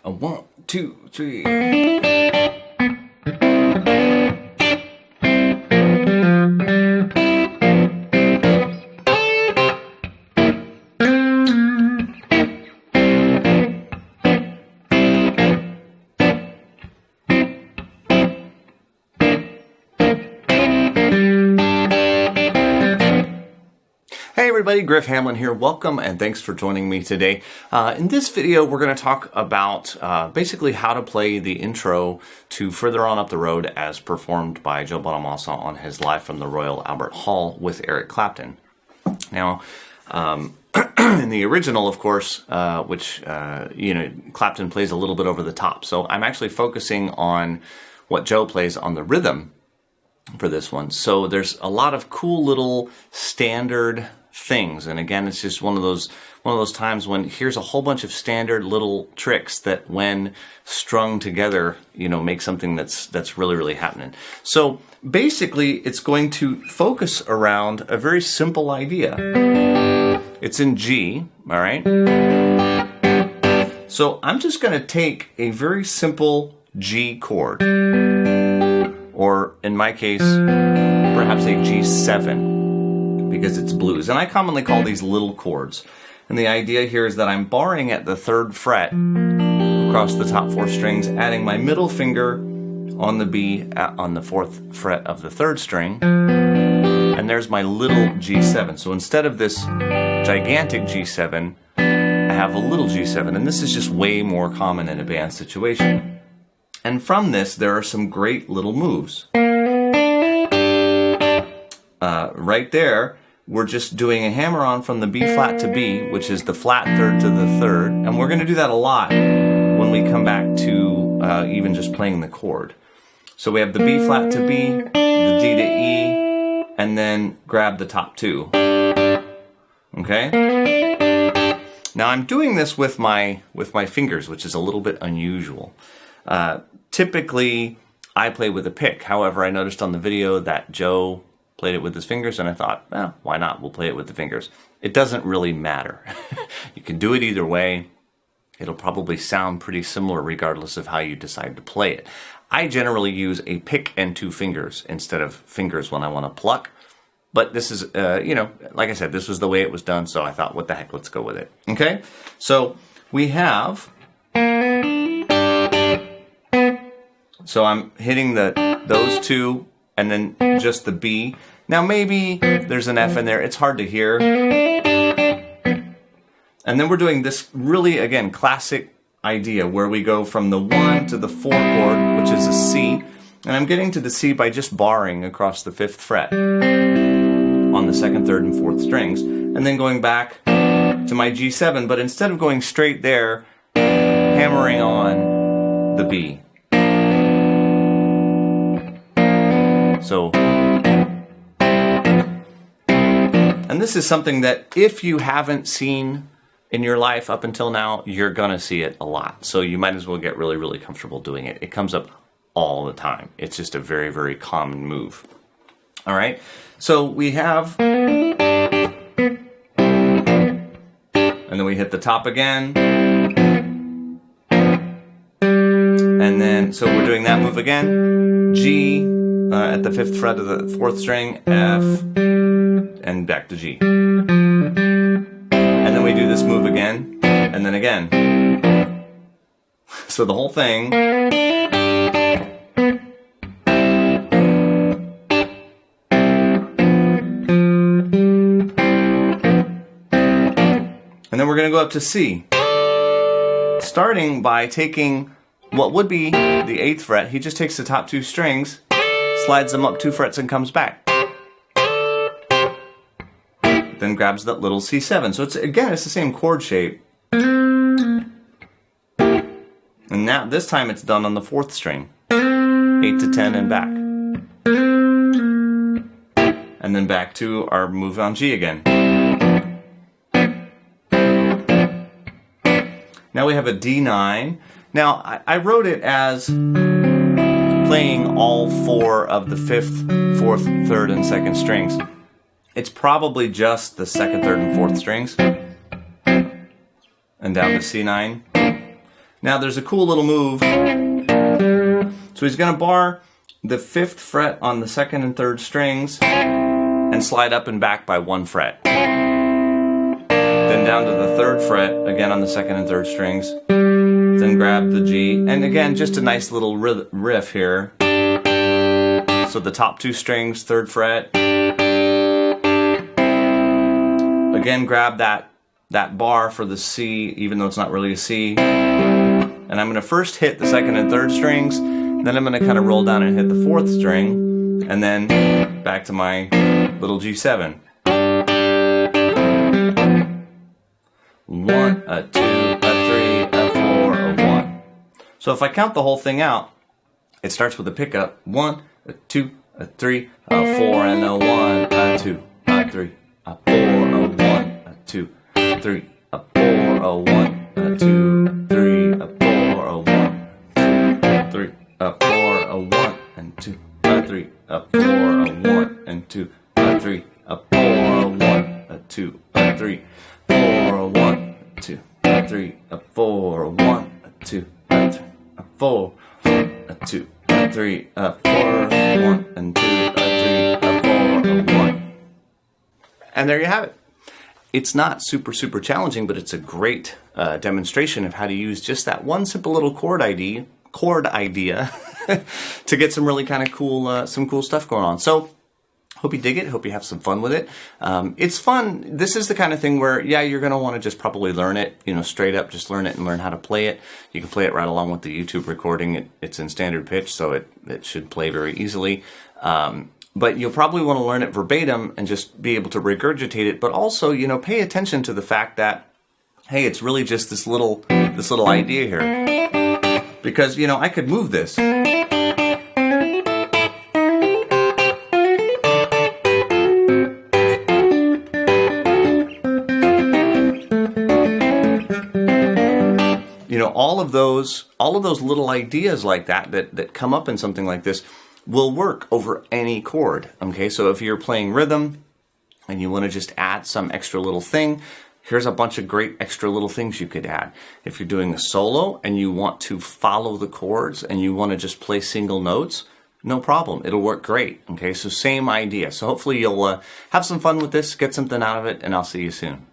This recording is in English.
A 1, 2, 3. Hey everybody, Griff Hamlin here. Welcome and thanks for joining me today. In this video, we're going to talk about basically how to play the intro to Further On Up the Road as performed by Joe Bonamassa on his Live from the Royal Albert Hall with Eric Clapton. Now, in the original, of course, which, Clapton plays a little bit over the top. So I'm actually focusing on what Joe plays on the rhythm for this one. So there's a lot of cool little standard things, and again, it's just one of those times when here's a whole bunch of standard little tricks that, when strung together, make something that's really happening. So basically, it's going to focus around a very simple idea. It's in G, all right? So I'm just going to take a very simple G chord, or in my case, perhaps a G7, because it's blues. And I commonly call these little chords. And the idea here is that I'm barring at the 3rd fret across the top 4 strings, adding my middle finger on the B on the 4th fret of the 3rd string, and there's my little G7. So instead of this gigantic G7, I have a little G7, and this is just way more common in a band situation. And from this, there are some great little moves. Right there, we're just doing a hammer-on from the B flat to B, which is the flat 3rd to the 3rd, and we're going to do that a lot when we come back to even just playing the chord. So we have the B flat to B, the D to E, and then grab the top 2. Okay? Now I'm doing this with my fingers, which is a little bit unusual. Typically, I play with a pick. However, I noticed on the video that Joe played it with his fingers, and I thought, well, why not? We'll play it with the fingers. It doesn't really matter. You can do it either way. It'll probably sound pretty similar regardless of how you decide to play it. I generally use a pick and 2 fingers instead of fingers when I want to pluck. But this is, like I said, this was the way it was done, so I thought, what the heck, let's go with it. Okay? So we have... So I'm hitting those 2, and then just the B. Now maybe there's an F in there. It's hard to hear. And then we're doing this really, again, classic idea where we go from the 1 to the 4 chord, which is a C. And I'm getting to the C by just barring across the 5th fret on the 2nd, 3rd, and 4th strings. And then going back to my G7, but instead of going straight there, hammering on the B. So, and this is something that if you haven't seen in your life up until now, you're gonna see it a lot. So you might as well get really comfortable doing it. It comes up all the time. It's just a very common move. All right, so we have, and then we hit the top again, and then, so we're doing that move again, G, at the 5th fret of the 4th string, F, and back to G. And then we do this move again, and then again. So the whole thing. And then we're going to go up to C. Starting by taking what would be the 8th fret, he just takes the top 2 strings, slides them up 2 frets and comes back. Then grabs that little C7. So it's the same chord shape. And now this time it's done on the 4th string. 8 to 10 and back. And then back to our move on G again. Now we have a D9. Now I wrote it as playing all 4 of the 5th, 4th, 3rd, and 2nd strings. It's probably just the 2nd, 3rd, and 4th strings. And down to C9. Now there's a cool little move. So he's going to bar the 5th fret on the 2nd and 3rd strings and slide up and back by 1 fret. Then down to the 3rd fret, again on the 2nd and 3rd strings. Then grab the G, and again, just a nice little riff here. So the top 2 strings, 3rd fret. Again, grab that bar for the C, even though it's not really a C. And I'm going to first hit the 2nd and 3rd strings, then I'm going to kind of roll down and hit the 4th string, and then back to my little G7. 1, a 2, a 3, a 4, a 1. So if I count the whole thing out, it starts with a pickup. 1, a 2, a 3, a 4, and a 1, a 2, a 3, a 4, a 1, a 2, a 3, a 4, a 1, a 2, 3, a 4, a 1, 2, 3, a 4, a 1, and 2, a 3, a 4, a 1, and 2, a 3, a 4, a 1, a 2, a 3, 4, a 1, a 2, a 3, a 4, a 1, a 2, a 3, a 4, a 2, a 3, a 4, a 1, and 2, a 3, a 4, a 1. And there you have it. It's not super challenging, but it's a great demonstration of how to use just that one simple little chord idea to get some really kind of cool, some cool stuff going on. So, hope you dig it. Hope you have some fun with it. It's fun. This is the kind of thing where, yeah, you're going to want to just probably learn it, straight up, just learn it and learn how to play it. You can play it right along with the YouTube recording. It's in standard pitch, so it should play very easily. But you'll probably want to learn it verbatim and just be able to regurgitate it, but also, pay attention to the fact that, hey, it's really just this little idea here. Because, I could move this. All of those little ideas like that come up in something like this will work over any chord. Okay, so if you're playing rhythm and you want to just add some extra little thing, here's a bunch of great extra little things you could add. If you're doing a solo and you want to follow the chords and you want to just play single notes, no problem. It'll work great. Okay, so same idea. So hopefully you'll have some fun with this, get something out of it, and I'll see you soon.